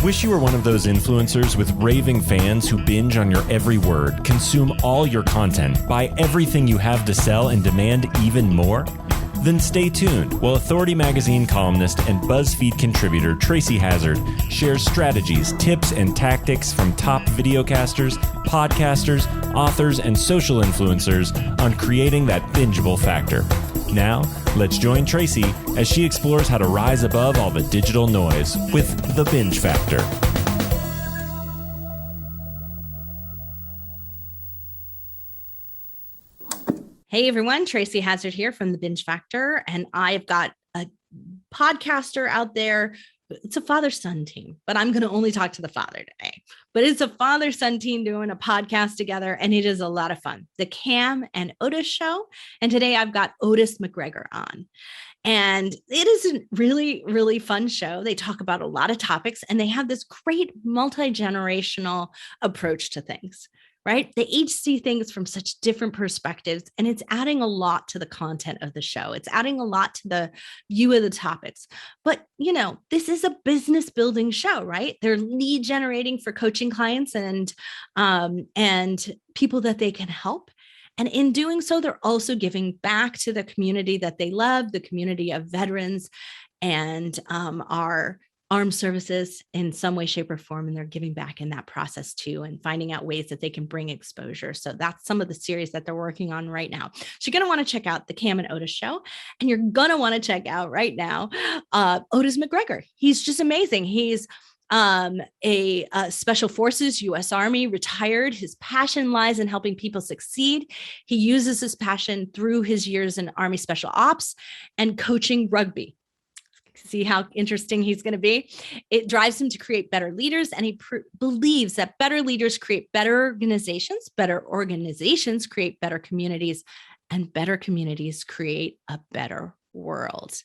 Wish you were one of those influencers with raving fans who binge on your every word, consume all your content, buy everything you have to sell, and demand even more? Then stay tuned while Authority Magazine columnist and BuzzFeed contributor Tracy Hazzard shares strategies, tips, and tactics from top videocasters, podcasters, authors, and social influencers on creating that bingeable factor. Now, let's join Tracy as she explores how to rise above all the digital noise with the Binge Factor. Hey everyone, Tracy Hazzard here from the Binge Factor, and I've got a podcaster out there. It's a father-son team, but I'm going to only talk to the father today. But it's a father-son team doing a podcast together, and it is a lot of fun. The Cam and Otis Show, and today I've got Otis McGregor on. And it is a really, really fun show. They talk about a lot of topics, and they have this great multi-generational approach to things. Right? They each see things from such different perspectives, and it's adding a lot to the content of the show. It's adding a lot to the view of the topics. But, you know, this is a business building show, right? They're lead generating for coaching clients and people that they can help. And in doing so, they're also giving back to the community that they love, the community of veterans and our armed services in some way, shape, or form, and they're giving back in that process too, and finding out ways that they can bring exposure. So that's some of the series that they're working on right now. So you're going to want to check out the Cam and Otis Show, and you're going to want to check out right now Otis McGregor. He's just amazing. He's a Special Forces, U.S. Army, retired. His passion lies in helping people succeed. He uses his passion through his years in Army Special Ops and coaching rugby. See how interesting he's going to be. It drives him to create better leaders, and he believes that better leaders create better organizations create better communities, and better communities create a better world.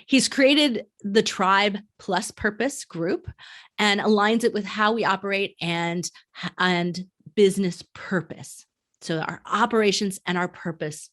He's created the Tribe Plus Purpose group and aligns it with how we operate and business purpose. So our operations and our purpose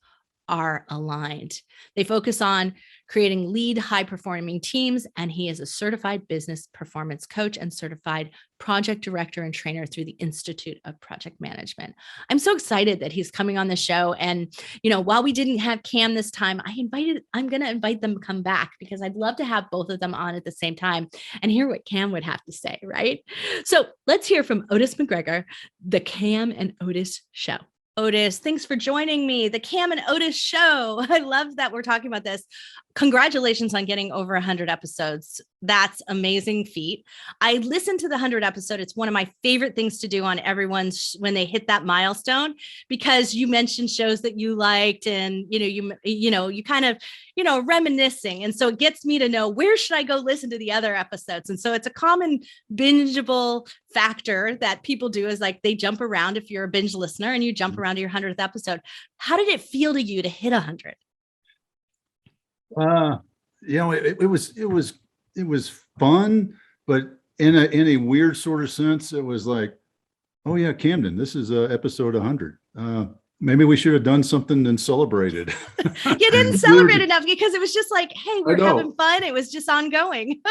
are aligned. They focus on creating lead high-performing teams, and he is a certified business performance coach and certified project director and trainer through the Institute of Project Management. I'm so excited that he's coming on the show. And, you know, while we didn't have Cam this time, I'm going to invite them to come back because I'd love to have both of them on at the same time and hear what Cam would have to say, right? So let's hear from Otis McGregor, the Cam and Otis Show. Otis, thanks for joining me. The Cam and Otis Show. I love that we're talking about this. Congratulations on getting over 100 episodes. That's amazing feat. I listened to the 100 episode. It's one of my favorite things to do on everyone's when they hit that milestone, because you mentioned shows that you liked and, you kind of, reminiscing. And so it gets me to know, where should I go listen to the other episodes? And so it's a common bingeable factor that people do, is like they jump around. If you're a binge listener and you jump around to your 100th episode, how did it feel to you to hit 100? It was fun, but in a weird sort of sense, it was like, oh yeah, Camden, this is episode 100. Maybe we should have done something and celebrated. You didn't celebrate enough because it was just like, hey, we're having fun. It was just ongoing.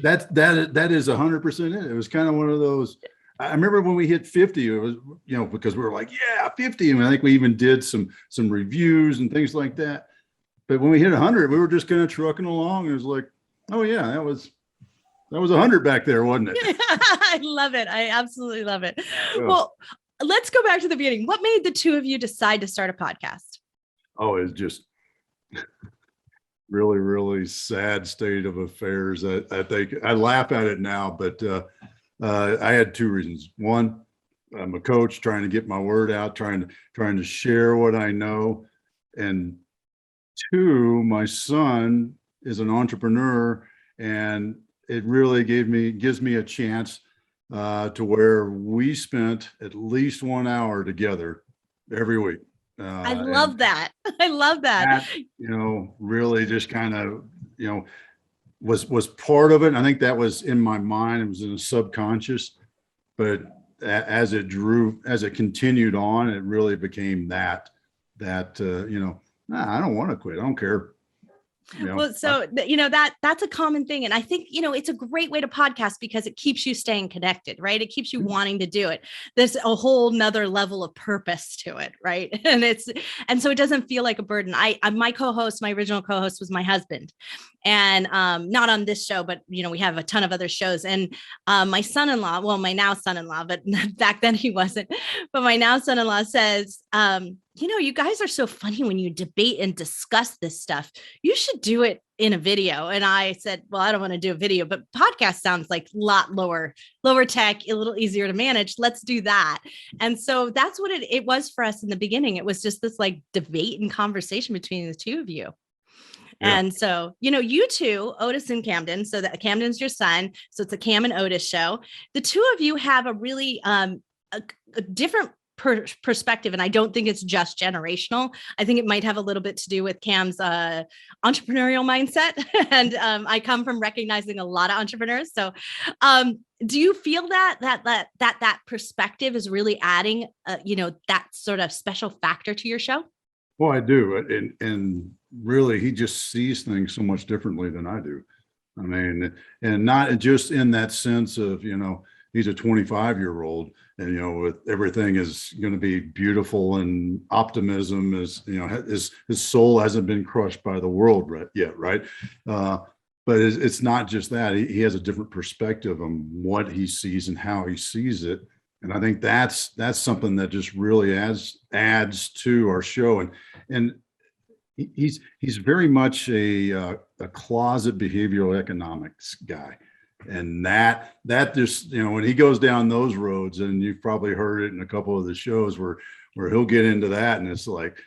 That is 100% it. It was kind of one of those. I remember when we hit 50, it was, because we were like, yeah, 50. And I think we even did some reviews and things like that. But when we hit 100, we were just kind of trucking along. It was like, oh yeah, that was 100 back there, wasn't it? I love it. I absolutely love it. Yeah. Well, let's go back to the beginning. What made the two of you decide to start a podcast? Oh, it's just really, really sad state of affairs. I think I laugh at it now, but I had two reasons. One, I'm a coach trying to get my word out, trying to share what I know. And two, my son is an entrepreneur, and it really gives me a chance to where we spent at least 1 hour together every week. I love that. I love that. Really just kind of, was part of it. And I think that was in my mind. It was in the subconscious, but as it continued on, it really became that I don't want to quit. I don't care. Well, so that's a common thing. And I think, it's a great way to podcast because it keeps you staying connected, right? It keeps you wanting to do it. There's a whole nother level of purpose to it. Right. And so it doesn't feel like a burden. My original co-host was my husband, and not on this show, but we have a ton of other shows. And my son-in-law, well, my now son-in-law, but back then he wasn't, but my now son-in-law says, you guys are so funny when you debate and discuss this stuff. You should do it in a video. And I said, well, I don't want to do a video, but podcast sounds like a lot lower tech, a little easier to manage. Let's do that. And so that's what it was for us in the beginning. It was just this like debate and conversation between the two of you. Yeah. And so, you two, Otis and Camden, so that Camden's your son. So it's a Cam and Otis show. The two of you have a really a different perspective. And I don't think it's just generational. I think it might have a little bit to do with Cam's entrepreneurial mindset. And I come from recognizing a lot of entrepreneurs. So do you feel that perspective is really adding, that sort of special factor to your show? Well, I do. And really, he just sees things so much differently than I do. I mean, and not just in that sense of, he's a 25-year-old and, with everything is going to be beautiful and optimism is, his soul hasn't been crushed by the world yet. Right. But it's not just that. He has a different perspective on what he sees and how he sees it. And I think that's something that just really adds to our show. And he's very much a closet behavioral economics guy. And that just, when he goes down those roads, and you've probably heard it in a couple of the shows where he'll get into that. And it's like,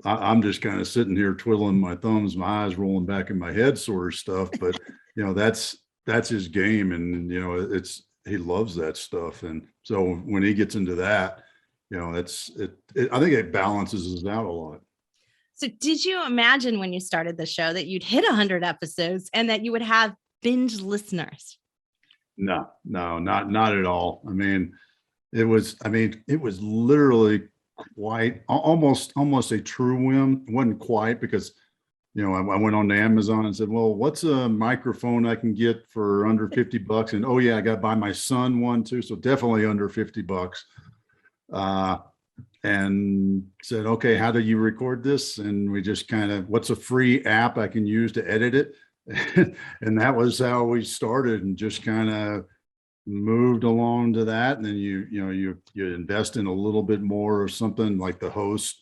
I'm just kind of sitting here twiddling my thumbs, my eyes rolling back in my head sort of stuff. But, that's his game. And, he loves that stuff. And so when he gets into that, I think it balances us out a lot. So did you imagine when you started the show that you'd hit 100 episodes and that you would have binge listeners? No, not at all. I mean, it was literally quite almost a true whim. It wasn't quite because, I went on to Amazon and said, well, what's a microphone I can get for under $50? And oh yeah, I got to buy my son one too. So definitely under $50. And said, okay, how do you record this? And we just what's a free app I can use to edit it? And that was how we started, and just kind of moved along to that. And then you invest in a little bit more or something like the host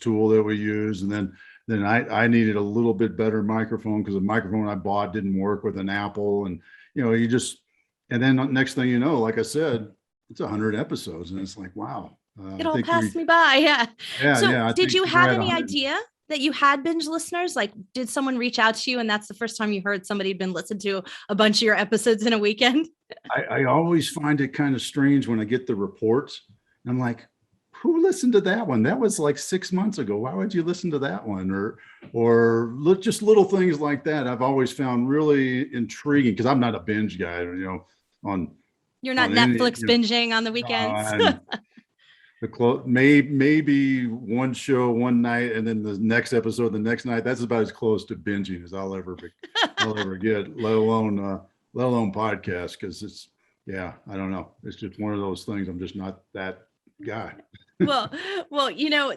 tool that we use. And then I needed a little bit better microphone because the microphone I bought didn't work with an Apple. And, and then next thing you know, like I said, it's 100 episodes, and it's like, wow. It all passed me by. Yeah. So yeah, did you have any idea that you had binge listeners? Like, did someone reach out to you and that's the first time you heard somebody had been listened to a bunch of your episodes in a weekend? I always find it kind of strange when I get the reports. I'm like, who listened to that one? That was like 6 months ago. Why would you listen to that one? Or look, just little things like that. I've always found really intriguing because I'm not a binge guy, You're not Netflix binging on the weekends. Maybe one show one night and then the next episode the next night. That's about as close to binging as I'll ever get, let alone podcast, because it's, I don't know. It's just one of those things. I'm just not that guy. Well,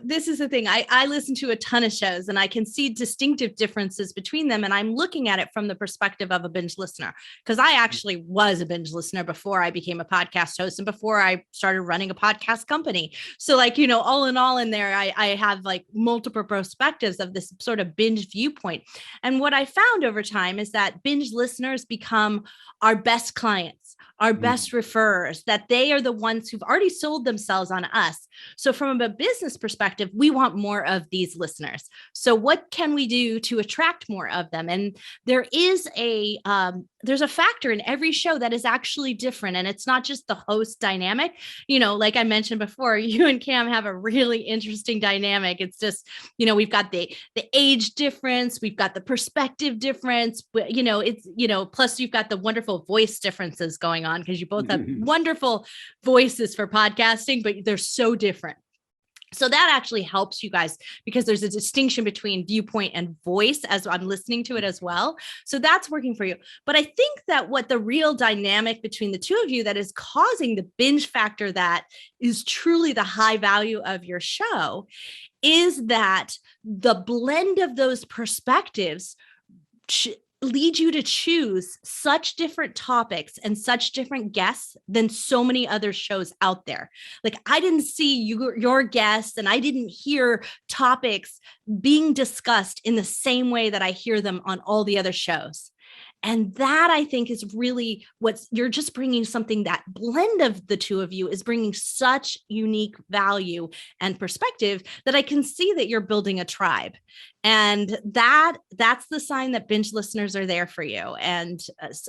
this is the thing. I listen to a ton of shows and I can see distinctive differences between them. And I'm looking at it from the perspective of a binge listener, because I actually was a binge listener before I became a podcast host and before I started running a podcast company. So all in all in there, I have like multiple perspectives of this sort of binge viewpoint. And what I found over time is that binge listeners become our best clients, our best referrers, that they are the ones who've already sold themselves on us. So from a business perspective, we want more of these listeners. So what can we do to attract more of them? And there is there's a factor in every show that is actually different. And it's not just the host dynamic. Like I mentioned before, you and Cam have a really interesting dynamic. It's just, we've got the age difference, we've got the perspective difference, but plus you've got the wonderful voice differences going on because you both have wonderful voices for podcasting, but they're so different. So that actually helps you guys because there's a distinction between viewpoint and voice as I'm listening to it as well. So that's working for you. But I think that what the real dynamic between the two of you that is causing the binge factor that is truly the high value of your show is that the blend of those perspectives lead you to choose such different topics and such different guests than so many other shows out there. Like I didn't see your guests and I didn't hear topics being discussed in the same way that I hear them on all the other shows. And that I think is really you're just bringing something, that blend of the two of you is bringing such unique value and perspective that I can see that you're building a tribe. And that's the sign that binge listeners are there for you. And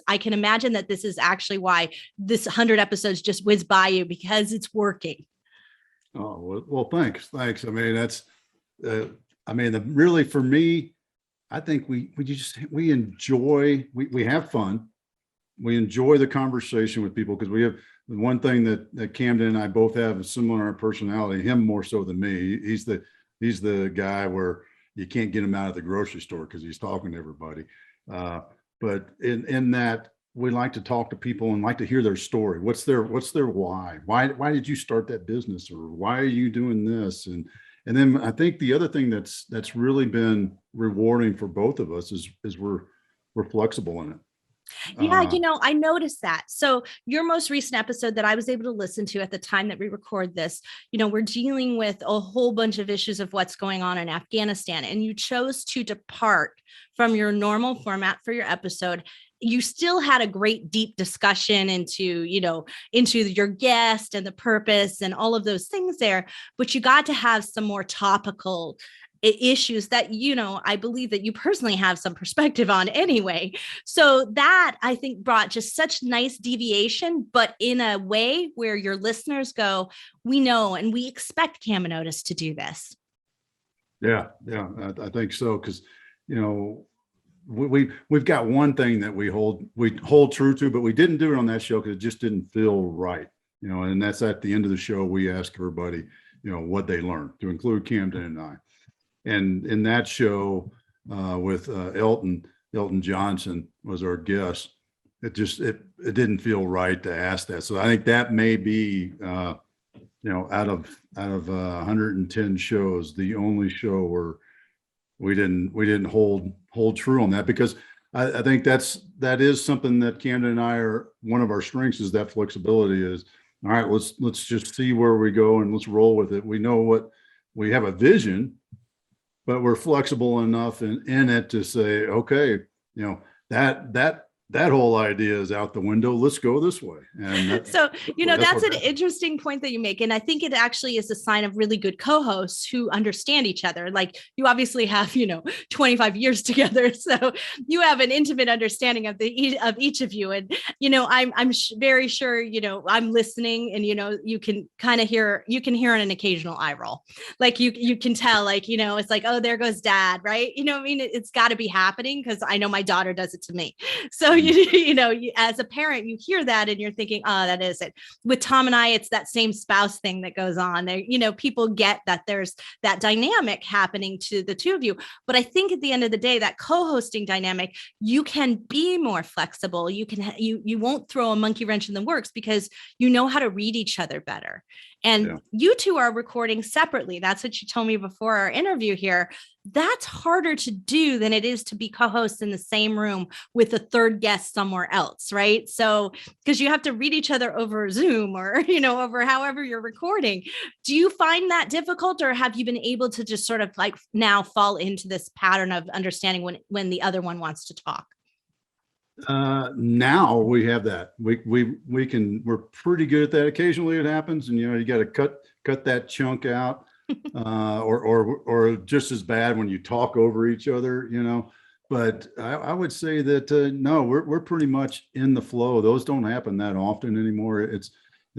I can imagine that this is actually why this 100 episodes just whizzed by you, because it's working. Oh, well, thanks. I mean, that's, really for me, I think we enjoy, we have fun. We enjoy the conversation with people because we have one thing that Camden and I both have a similar personality, him more so than me. He's the guy where you can't get him out of the grocery store because he's talking to everybody. But in that, we like to talk to people and like to hear their story. What's their why? Why did you start that business, or why are you doing this? And then I think the other thing that's really been rewarding for both of us is we're flexible in it. Yeah, I noticed that. So your most recent episode that I was able to listen to at the time that we record this, we're dealing with a whole bunch of issues of what's going on in Afghanistan, and you chose to depart from your normal format for your episode. You still had a great deep discussion into your guest and the purpose and all of those things there, but you got to have some more topical issues that, I believe that you personally have some perspective on anyway. So that I think brought just such nice deviation, but in a way where your listeners go, we know, and we expect Cam and Otis to do this. Yeah. I think so. Cause we've got one thing that we hold true to, but we didn't do it on that show because it just didn't feel right. And that's at the end of the show, we ask everybody, what they learned, to include Camden and I. And in that show with Elton Johnson was our guest. It didn't feel right to ask that. So I think that may be, out of 110 shows, the only show where we didn't hold true on that, because I think that is something that Camden and I are, one of our strengths is that flexibility is, all right, let's just see where we go and let's roll with it. We know we have a vision, but we're flexible enough in it to say, okay, that whole idea is out the window. Let's go this way. And that's an interesting point that you make. And I think it actually is a sign of really good co-hosts who understand each other. Like you obviously have, 25 years together. So you have an intimate understanding of each of you. And, I'm very sure, I'm listening and, you can kind of hear an occasional eye roll. Like you can tell, like, it's like, oh, there goes dad. Right. It's got to be happening because I know my daughter does it to me. So as a parent, you hear that and you're thinking, oh, that is it. With Tom and I, it's that same spouse thing that goes on there. People get that there's that dynamic happening to the two of you. But I think at the end of the day, that co-hosting dynamic, you can be more flexible. You won't throw a monkey wrench in the works because you know how to read each other better. And you two are recording separately. That's what you told me before our interview here. That's harder to do than it is to be co-hosts in the same room with a third guest somewhere else, right? So, because you have to read each other over Zoom or, over however you're recording. Do you find that difficult, or have you been able to just sort of like now fall into this pattern of understanding when the other one wants to talk? Now we have that. We're pretty good at that. Occasionally it happens, and you got to cut that chunk out, or just as bad when you talk over each other, But I would say that no, we're pretty much in the flow. Those don't happen that often anymore. It's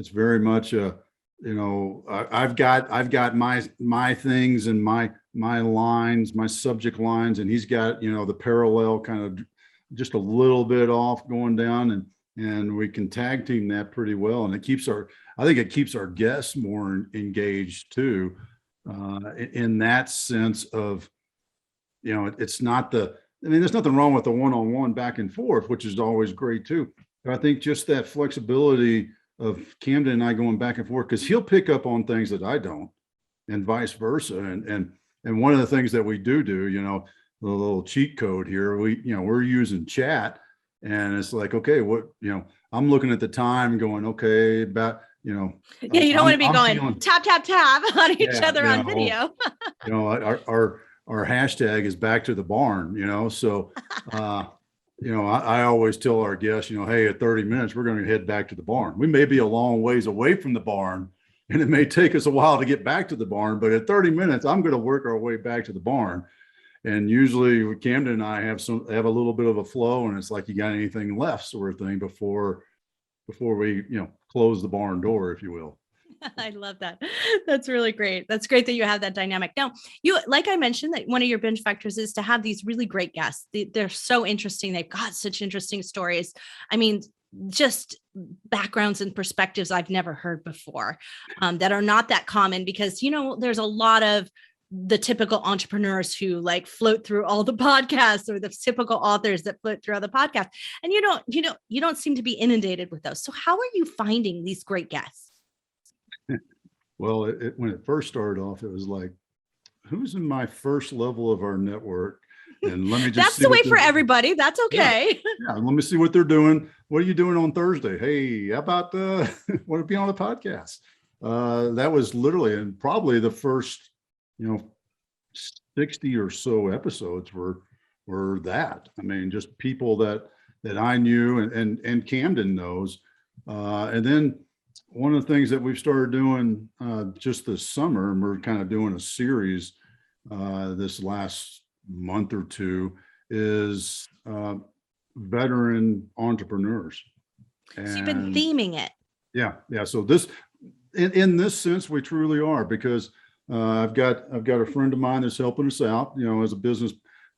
very much I've got my things and my lines, my subject lines, and he's got the parallel kind of just a little bit off going down, and we can tag team that pretty well. And I think it keeps our guests more engaged too, in that sense of, it's not there's nothing wrong with the one-on-one back and forth, which is always great too. But I think just that flexibility of Camden and I going back and forth, because he'll pick up on things that I don't, and vice versa. And one of the things that we do, the little cheat code here, we're using chat, and it's like, okay, I'm looking at the time going, okay, about, yeah, you don't want to be going tap, tap, tap on each other on video. Our hashtag is back to the barn, so, I always tell our guests, hey, at 30 minutes, we're going to head back to the barn. We may be a long ways away from the barn, and it may take us a while to get back to the barn, but at 30 minutes, I'm going to work our way back to the barn. And usually Camden and I have a little bit of a flow, and it's like, you got anything left sort of thing before we, close the barn door, if you will. I love that. That's really great. That's great that you have that dynamic. Now, like I mentioned, that one of your binge factors is to have these really great guests. They're so interesting. They've got such interesting stories. I mean, just backgrounds and perspectives I've never heard before, that are not that common, because, there's a lot of the typical entrepreneurs who like float through all the podcasts, or the typical authors that float through all the podcasts. And you don't seem to be inundated with those. So how are you finding these great guests? Well, when it first started off, it was like, who's in my first level of our network? And let me just that's the way for everybody. That's okay. Yeah, let me see what they're doing. What are you doing on Thursday? Hey, how about want to be on the podcast? That was literally, and probably the first 60 or so episodes were that. I mean, just people that I knew and Camden knows. And then one of the things that we've started doing just this summer, and we're kind of doing a series this last month or two, is veteran entrepreneurs. So you've been theming it. Yeah. So this, in this sense, we truly are, because I've got a friend of mine that's helping us out, as a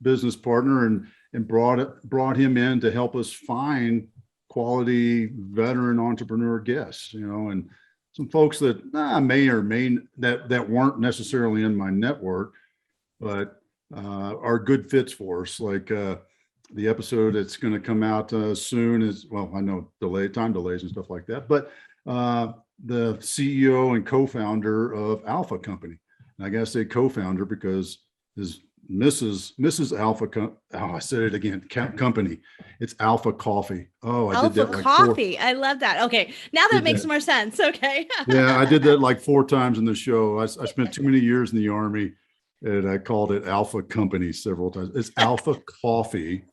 business partner, and brought him in to help us find quality veteran entrepreneur guests, and some folks that may or may that weren't necessarily in my network, but are good fits for us. Like the episode that's going to come out soon is, well, I know time delays and stuff like that, but the CEO and co-founder of Alpha Company. And I gotta say co-founder because his Mrs. Alpha, I said it again, company. It's Alpha Coffee. Oh, I did that like Coffee. I love that. Okay. Now that makes more sense. Okay. Yeah. I did that like 4 times in the show. I spent too many years in the Army, and I called it Alpha Company several times. It's Alpha Coffee.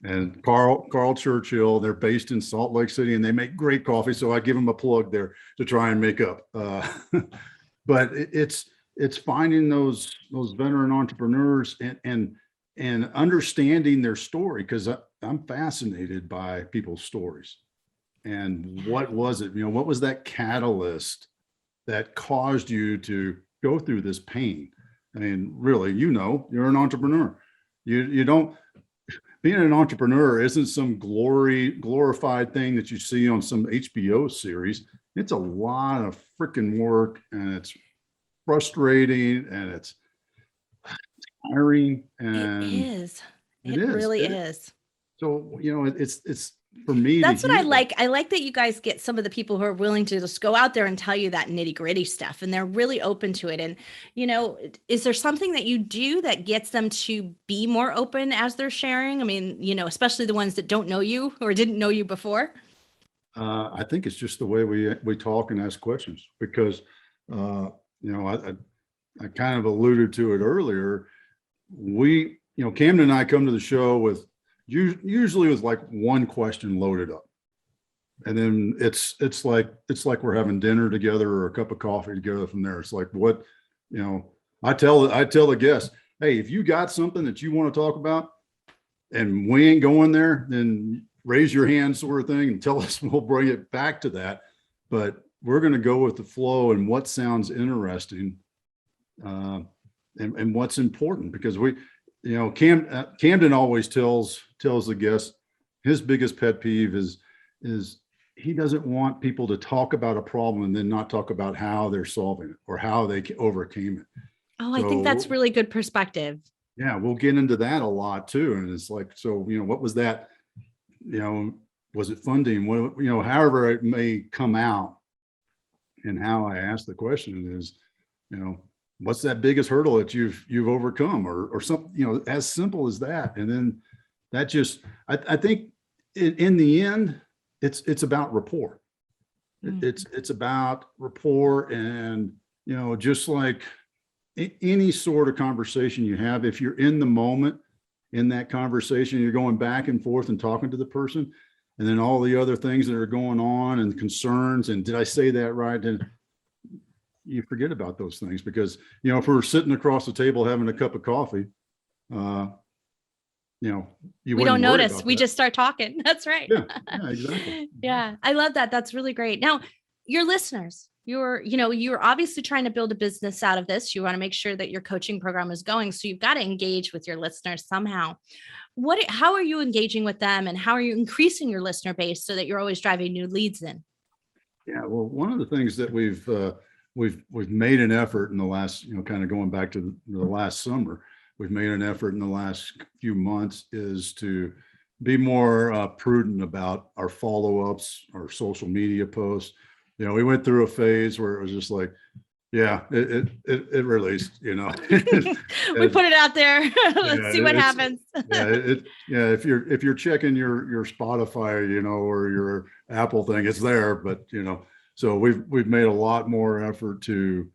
And Carl Churchill, they're based in Salt Lake City, and they make great coffee. So I give them a plug there to try and make up. But it's finding those veteran entrepreneurs and understanding their story, because I'm fascinated by people's stories. And what was it? What was that catalyst that caused you to go through this pain? I mean, really, you're an entrepreneur. You don't. Being an entrepreneur isn't some glorified thing that you see on some HBO series. It's a lot of freaking work, and it's frustrating, and it's tiring. And it is. It really is. So, it's for me. That's what I like. I like that you guys get some of the people who are willing to just go out there and tell you that nitty gritty stuff, and they're really open to it. And, is there something that you do that gets them to be more open as they're sharing? I mean, especially the ones that don't know you or didn't know you before. I think it's just the way we talk and ask questions, because, I kind of alluded to it earlier. Camden and I come to the show with usually with like one question loaded up, and then it's like we're having dinner together or a cup of coffee together from there. It's like, what, I tell the guests, hey, if you got something that you want to talk about and we ain't going there, then raise your hand, sort of thing, and tell us, we'll bring it back to that. But we're going to go with the flow and what sounds interesting, and what's important, because Camden always tells the guests his biggest pet peeve is he doesn't want people to talk about a problem and then not talk about how they're solving it or how they overcame it. Oh, I think that's really good perspective. Yeah, we'll get into that a lot too. And it's like, so, what was that? Was it funding? However it may come out, and how I ask the question is, what's that biggest hurdle that you've overcome, or something, as simple as that. And then that just, I think in the end, it's about rapport. It's about rapport, and just like any sort of conversation you have, if you're in the moment in that conversation, you're going back and forth and talking to the person, and then all the other things that are going on and concerns, and did I say that right? And you forget about those things, because if we're sitting across the table having a cup of coffee, we don't notice. We just start talking. That's right. Yeah, exactly. Yeah, I love that. That's really great. Now, your listeners, you're obviously trying to build a business out of this. You want to make sure that your coaching program is going. So you've got to engage with your listeners somehow. How are you engaging with them, and how are you increasing your listener base so that you're always driving new leads in? Yeah, well, one of the things that we've made an effort in the last, kind of going back to the last summer, we've made an effort in the last few months is to be more prudent about our follow-ups, our social media posts. We went through a phase where it was just like, yeah, it released, we put it out there. Let's see what happens. If you're checking your Spotify, or your Apple thing, it's there, but so we've made a lot more effort to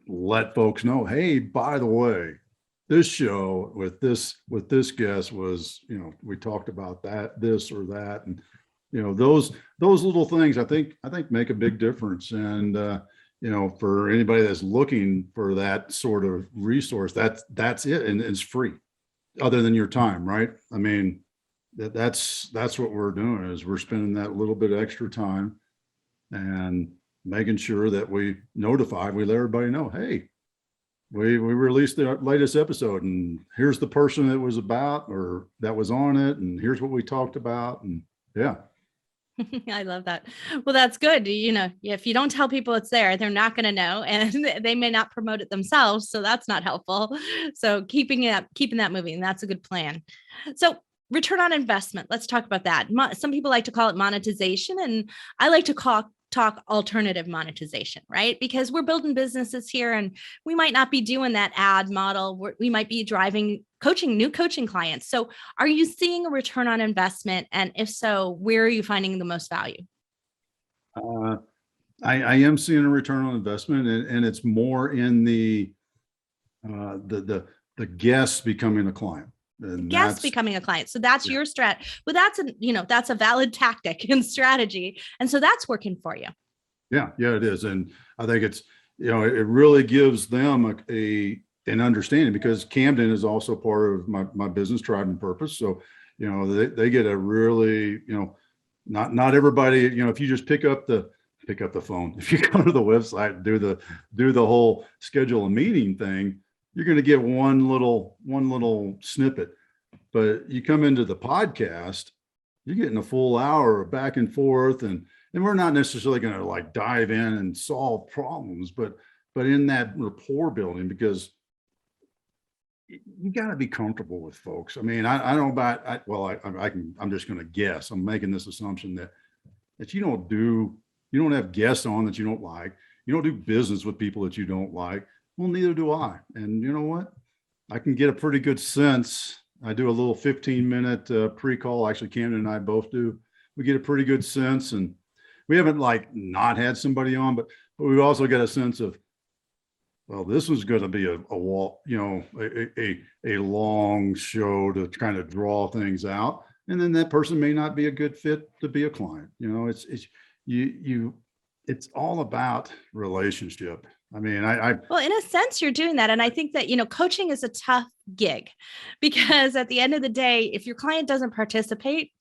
let folks know, hey, by the way, this show with this guest was, we talked about this or that, and those little things I think make a big difference. And for anybody that's looking for that sort of resource, that's it, and it's free, other than your time, right? I mean, that's what we're doing, is we're spending that little bit of extra time and making sure that we let everybody know, hey, we released the latest episode, and here's the person that was about, or that was on it, and here's what we talked about. And yeah. I love that. Well, that's good. If you don't tell people it's there, they're not going to know, and they may not promote it themselves. So that's not helpful. So keeping that moving, that's a good plan. So return on investment. Let's talk about that. Some people like to call it monetization, and I like to talk alternative monetization, right? Because we're building businesses here, and we might not be doing that ad model. We might be driving new coaching clients. So are you seeing a return on investment? And if so, where are you finding the most value? I am seeing a return on investment, and it's more in the guest becoming a client. And guest becoming a client. So that's your strat. Well, that's a valid tactic and strategy. And so that's working for you. Yeah, it is. And I think it's, it really gives them an understanding, because Camden is also part of my business, Tribe and Purpose. So, they get a really, not everybody, if you just pick up the phone, if you go to the website and do the whole schedule a meeting thing, you're going to get one little snippet. But you come into the podcast, you're getting a full hour of back and forth, and we're not necessarily going to like dive in and solve problems, but in that rapport building, because you got to be comfortable with folks. I mean, I don't know about, I'm just going to guess. I'm making this assumption that you don't have guests on that you don't like. You don't do business with people that you don't like. Well, neither do I. And you know what? I can get a pretty good sense. I do a little 15-minute pre-call. Actually, Camden and I both do. We get a pretty good sense, and we haven't not had somebody on, but we've also got a sense of, well, this was going to be a long show to kind of draw things out, and then that person may not be a good fit to be a client. It's all about relationship. I mean, well, in a sense, you're doing that. And I think that, coaching is a tough gig, because at the end of the day, if your client doesn't participate,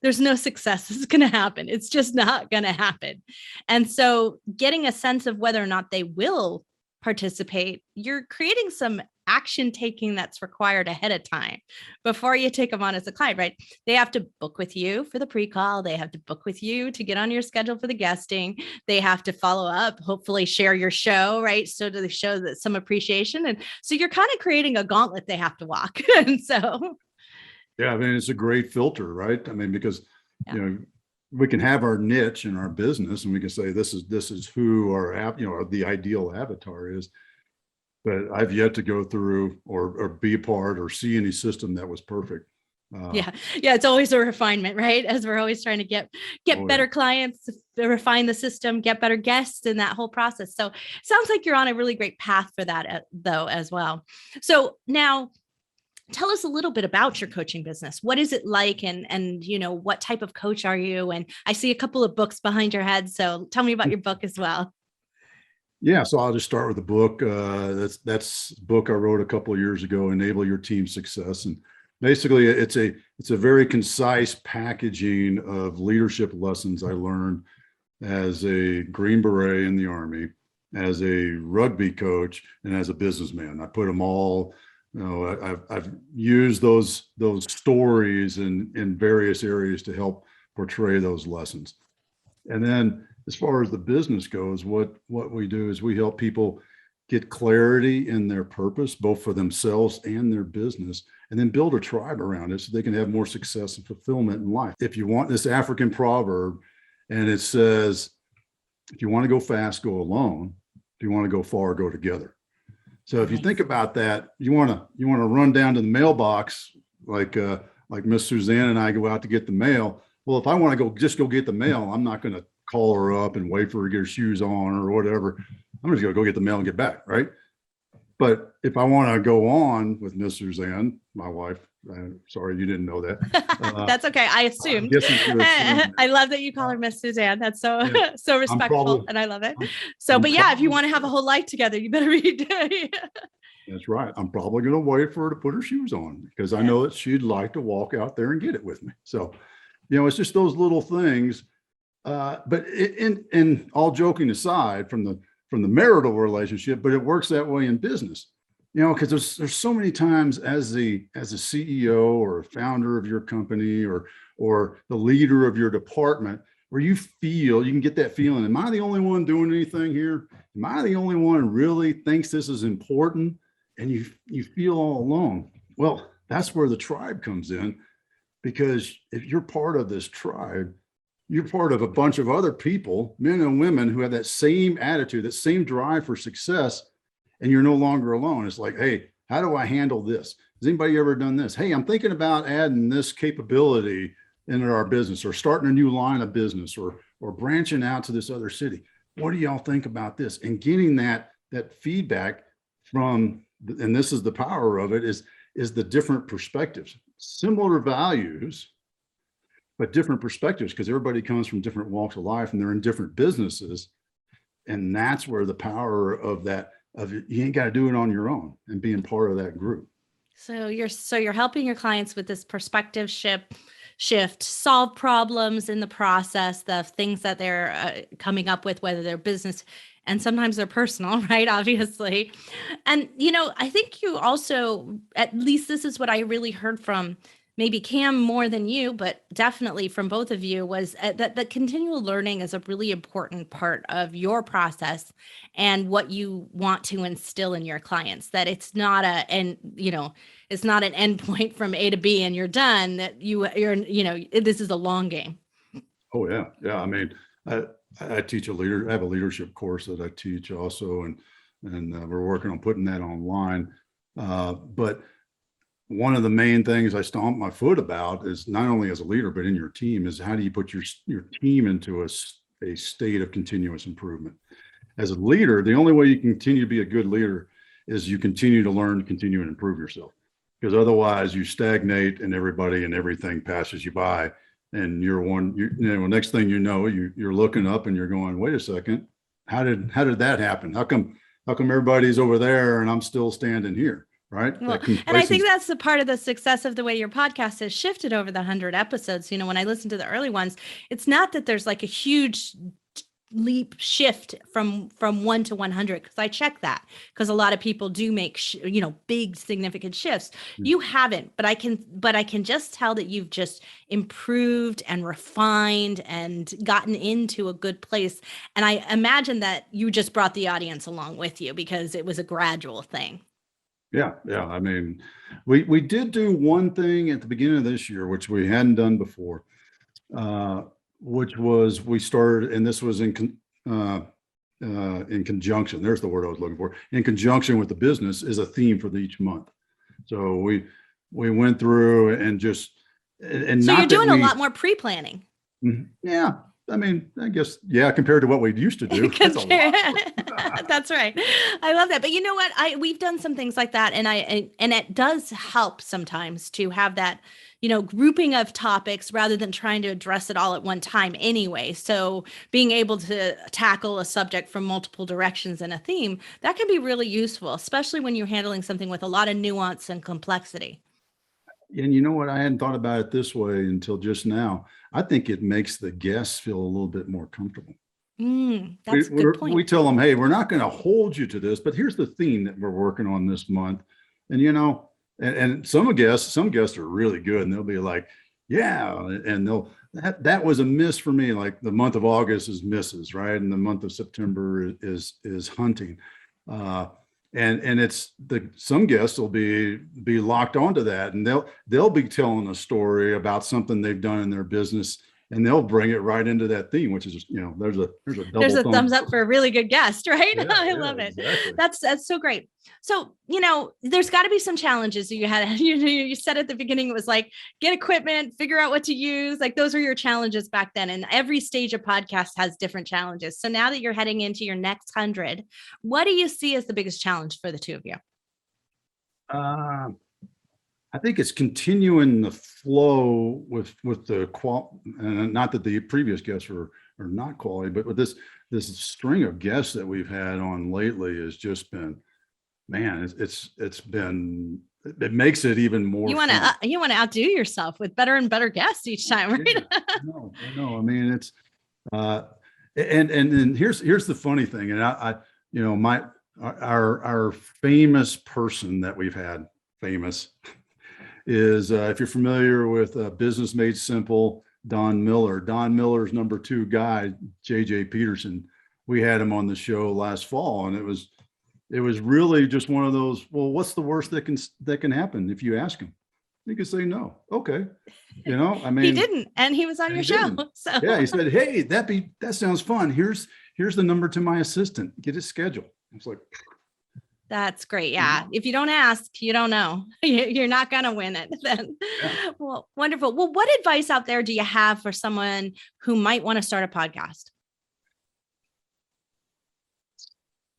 there's no success that's going to happen. It's just not going to happen. And so getting a sense of whether or not they will participate, you're creating some action taking that's required ahead of time before you take them on as a client, right? They have to book with you for the pre-call. They have to book with you to get on your schedule for the guesting. They have to follow up, hopefully share your show, right? So to show that some appreciation. And so you're kind of creating a gauntlet they have to walk. And so. Yeah, I mean, it's a great filter, right? I mean, because, we can have our niche in our business and we can say, this is who our the ideal avatar is. But I've yet to go through or be a part or see any system that was perfect. Yeah. It's always a refinement, right? As we're always trying to get better clients, refine the system, get better guests in that whole process. So it sounds like you're on a really great path for that though, as well. So now tell us a little bit about your coaching business. What is it like? And what type of coach are you? And I see a couple of books behind your head. So tell me about your book as well. Yeah, so I'll just start with the book. That's a book I wrote a couple of years ago, Enable Your Team's Success. And basically it's a very concise packaging of leadership lessons I learned as a Green Beret in the Army, as a rugby coach, and as a businessman. I put them all, I've used those stories in various areas to help portray those lessons. And then as far as the business goes, what we do is we help people get clarity in their purpose, both for themselves and their business, and then build a tribe around it so they can have more success and fulfillment in life. If you want this African proverb, and it says, if you want to go fast, go alone. If you want to go far, go together. So if you think about that, you want to run down to the mailbox like Miss Suzanne and I go out to get the mail. Well, if I want to go get the mail, I'm not going to call her up and wait for her to get her shoes on or whatever. I'm just going to go get the mail and get back, right? But if I want to go on with Miss Suzanne, my wife, sorry, you didn't know that. That's okay. I assumed. I love that you call her Miss Suzanne. That's so so respectful, and I love it. So, but yeah, if you want to have a whole life together, you better be. That's right. I'm probably going to wait for her to put her shoes on because I know that she'd like to walk out there and get it with me. So, it's just those little things. But in all joking aside from the marital relationship, but it works that way in business, because there's so many times as a CEO or a founder of your company or the leader of your department where you can get that feeling, am I the only one doing anything here? Am I the only one who really thinks this is important? And you feel all alone. Well, that's where the tribe comes in, because if you're part of this tribe, you're part of a bunch of other people, men and women, who have that same attitude, that same drive for success, and you're no longer alone. It's like, hey, how do I handle this? Has anybody ever done this? Hey, I'm thinking about adding this capability into our business, or starting a new line of business, or branching out to this other city. What do y'all think about this? And getting that feedback from, and this is the power of it, is the different perspectives, similar values, but different perspectives, because everybody comes from different walks of life and they're in different businesses. And that's where the power of you ain't got to do it on your own, and being part of that group. So you're helping your clients with this perspective shift, solve problems in the process, the things that they're coming up with, whether they're business and sometimes they're personal, right? Obviously. And, I think you also, at least this is what I really heard from maybe Cam more than you, but definitely from both of you, was that the continual learning is a really important part of your process and what you want to instill in your clients, that it's not it's not an endpoint from A to B and you're done, that this is a long game. Oh yeah. Yeah. I mean, I teach I have a leadership course that I teach also, and we're working on putting that online. But one of the main things I stomp my foot about is, not only as a leader, but in your team, is how do you put your team into a state of continuous improvement? As a leader, the only way you can continue to be a good leader is you continue to learn, continue and improve yourself, because otherwise you stagnate and everybody and everything passes you by. And next thing you know, you're looking up and you're going, wait a second, how did that happen? How come everybody's over there and I'm still standing here? Right. Well, and I think that's the part of the success of the way your podcast has shifted over the 100 episodes. When I listen to the early ones, it's not that there's like a huge leap shift from 1 to 100, because I check that, because a lot of people do make big significant shifts. You haven't, but I can just tell that you've just improved and refined and gotten into a good place. And I imagine that you just brought the audience along with you, because it was a gradual thing. Yeah. I mean, we did do one thing at the beginning of this year, which we hadn't done before, which was we started, and this was in conjunction. There's the word I was looking for. In conjunction with the business is a theme for each month. So we went through and just and so not you're doing a lot more pre-planning. Yeah. I mean, I guess, yeah, compared to what we used to do. That's right. I love that. But you know what? We've done some things like that. And it does help sometimes to have that, grouping of topics rather than trying to address it all at one time anyway. So being able to tackle a subject from multiple directions and a theme, that can be really useful, especially when you're handling something with a lot of nuance and complexity. And you know what? I hadn't thought about it this way until just now. I think it makes the guests feel a little bit more comfortable. That's a good point. We tell them, hey, we're not going to hold you to this, but here's the theme that we're working on this month. And, and some guests are really good, and they'll be like, yeah. And that was a miss for me. Like the month of August is misses, right? And the month of September is hunting. And it's some guests will be locked onto that, and they'll be telling a story about something they've done in their business, and they'll bring it right into that theme, which is there's a thumbs up for a really good guest, right? Yeah, I love it. Exactly. That's so great. So there's got to be some challenges you had. You said at the beginning it was like get equipment, figure out what to use. Like those were your challenges back then. And every stage of podcast has different challenges. So now that you're heading into your next 100, what do you see as the biggest challenge for the two of you? I think it's continuing the flow with the not that the previous guests are not quality, but with this string of guests that we've had on lately has just been, man, it makes it even more. You want to outdo yourself with better and better guests each time, right? Yeah, I know. I mean, it's and here's the funny thing, and our famous person that we've had, is if you're familiar with Business Made Simple, Don Miller. Don Miller's number 2 guy, JJ Peterson. We had him on the show last fall, and it was really just one of those. Well, what's the worst that can happen if you ask him? He could say no. Okay, I mean, he didn't, and he was on your show. So yeah, he said, "Hey, that sounds fun. Here's the number to my assistant. Get his schedule." I was like, that's great. Yeah. If you don't ask, you don't know. You're not going to win it then. Yeah. Well, wonderful. Well, what advice out there do you have for someone who might want to start a podcast?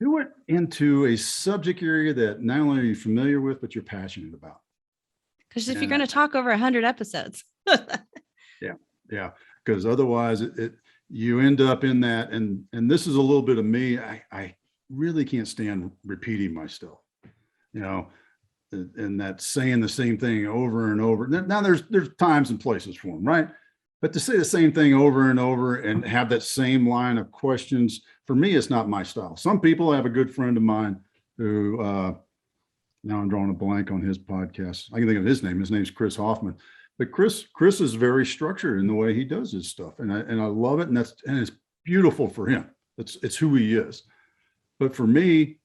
Do it into a subject area that not only are you familiar with, but you're passionate about. Because if you're going to talk over 100 episodes. Yeah. Because otherwise you end up in that. And this is a little bit of me. I really can't stand repeating myself, and that saying the same thing over and over. Now there's times and places for them, right? But to say the same thing over and over and have that same line of questions, for me, it's not my style. Some people, I have a good friend of mine who, now I'm drawing a blank on his podcast. I can think of his name. His name's Chris Hoffman. But Chris is very structured in the way he does his stuff, and I love it, and it's beautiful for him. It's who he is. But for me,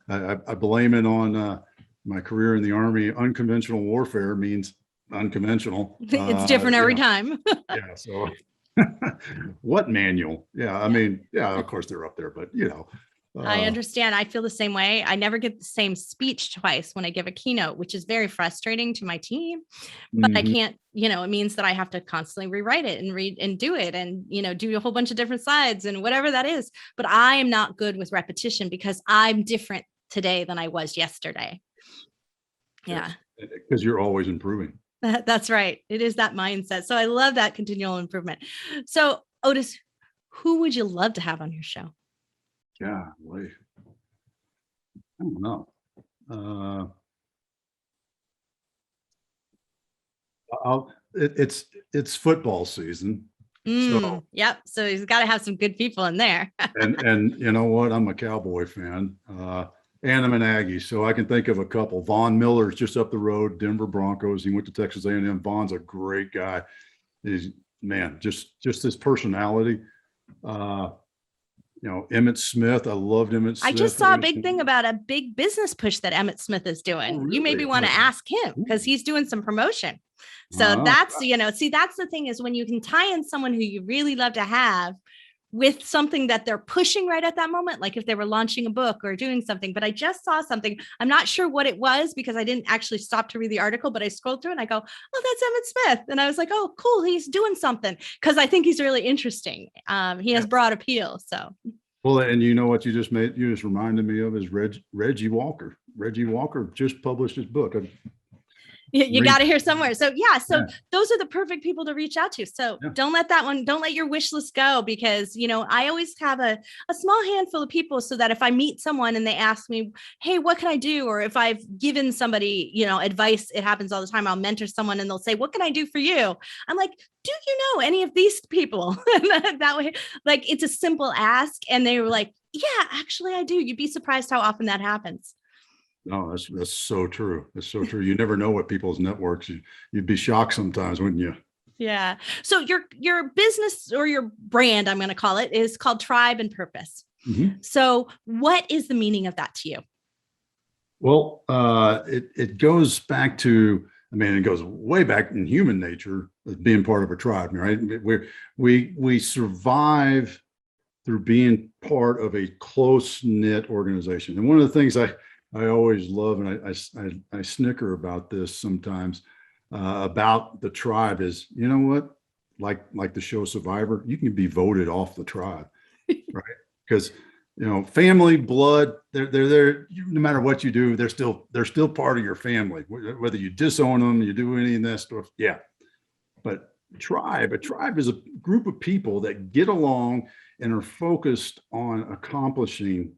I blame it on my career in the Army. Unconventional warfare means unconventional. It's different every time. Yeah. So what manual? Yeah. I mean, yeah, of course they're up there, but I understand. I feel the same way. I never get the same speech twice when I give a keynote, which is very frustrating to my team, but I can't, it means that I have to constantly rewrite it and read and do it and, do a whole bunch of different slides and whatever that is. But I am not good with repetition because I'm different today than I was yesterday. Yeah. Because you're always improving. That's right. It is that mindset. So I love that continual improvement. So Otis, who would you love to have on your show? Yeah, I don't know. It's football season, Yep. So he's got to have some good people in there. and you know what? I'm a Cowboy fan, and I'm an Aggie, so I can think of a couple. Von Miller's just up the road, Denver Broncos. He went to Texas A&M. Von's a great guy. He's just his personality. Emmitt Smith. I loved Emmitt Smith. I just saw a big thing about a big business push that Emmitt Smith is doing. Oh, really? You maybe want to ask him because he's doing some promotion. So that's, that's the thing is when you can tie in someone who you really love to have with something that they're pushing right at that moment, like if they were launching a book or doing something. But I just saw something. I'm not sure what it was because I didn't actually stop to read the article, but I scrolled through and I go, oh, that's Emmitt Smith. And I was like, oh, cool. He's doing something because I think he's really interesting. He has broad appeal. So. Well, and you know what you just reminded me of is Reggie Walker. Reggie Walker just published his book. You got to hear somewhere. So those are the perfect people to reach out to. So don't let your wish list go because, I always have a small handful of people so that if I meet someone and they ask me, hey, what can I do? Or if I've given somebody, advice, it happens all the time. I'll mentor someone and they'll say, what can I do for you? I'm like, do you know any of these people? That way, like, it's a simple ask. And they were like, yeah, actually I do. You'd be surprised how often that happens. No, that's so true. That's so true. You never know what people's networks. You'd be shocked sometimes, wouldn't you? Yeah. So your business or your brand, I'm going to call it, is called Tribe and Purpose. Mm-hmm. So what is the meaning of that to you? Well, it goes back to, it goes way back in human nature as being part of a tribe, right? We survive through being part of a close-knit organization. And one of the things I always love, and I snicker about this sometimes, about the tribe is, you know what, like the show Survivor, you can be voted off the tribe, right? Because family, blood, they're no matter what you do, they're still part of your family, whether you disown them, you do any of that stuff. Yeah. But a tribe is a group of people that get along and are focused on accomplishing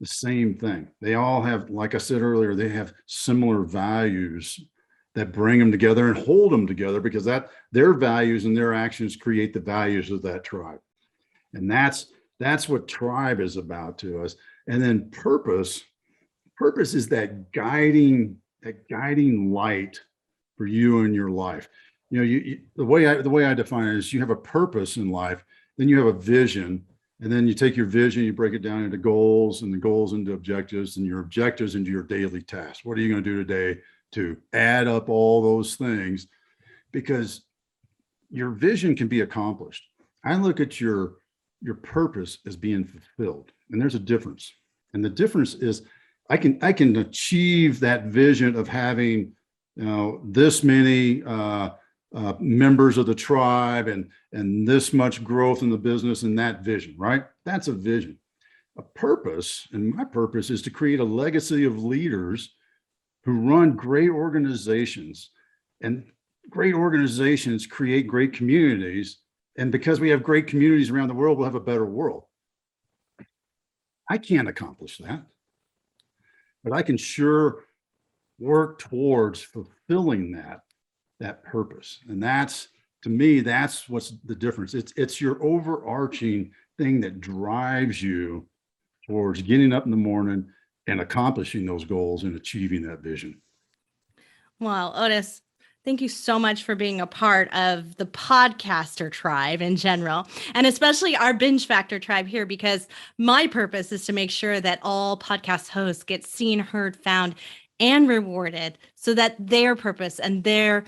the same thing. They all have, like I said earlier, they have similar values that bring them together and hold them together because their values and their actions create the values of that tribe. And that's what tribe is about to us. And then purpose is that guiding light for you in your life. The way I define it is you have a purpose in life, then you have a vision, and then you take your vision, you break it down into goals, and the goals into objectives, and your objectives into your daily tasks. What are you going to do today to add up all those things? Because your vision can be accomplished. I look at your purpose as being fulfilled, and there's a difference. And the difference is I can achieve that vision of having this many members of the tribe and this much growth in the business and that vision, right? That's a vision. A purpose, and my purpose is to create a legacy of leaders who run great organizations, and great organizations create great communities. And because we have great communities around the world, we'll have a better world. I can't accomplish that, but I can sure work towards fulfilling that purpose. And to me, that's what's the difference. It's your overarching thing that drives you towards getting up in the morning and accomplishing those goals and achieving that vision. Well, Otis, thank you so much for being a part of the podcaster tribe in general, and especially our Binge Factor tribe here, because my purpose is to make sure that all podcast hosts get seen, heard, found, and rewarded so that their purpose and their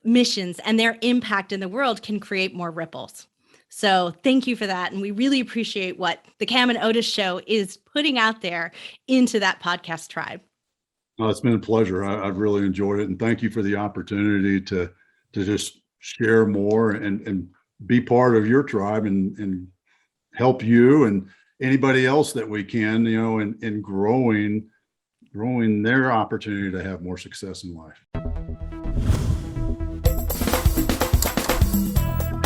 missions and their impact in the world can create more ripples. So thank you for that. And we really appreciate what the Cam and Otis Show is putting out there into that podcast tribe. Well, it's been a pleasure. I've really enjoyed it. And thank you for the opportunity to just share more and be part of your tribe and help you and anybody else that we can, in growing their opportunity to have more success in life.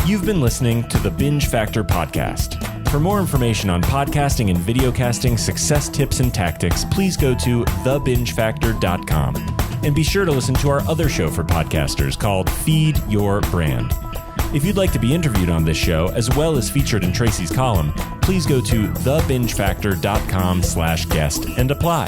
You've been listening to the Binge Factor podcast. For more information on podcasting and videocasting success tips and tactics, please go to thebingefactor.com. And be sure to listen to our other show for podcasters called Feed Your Brand. If you'd like to be interviewed on this show, as well as featured in Tracy's column, please go to thebingefactor.com/guest and apply.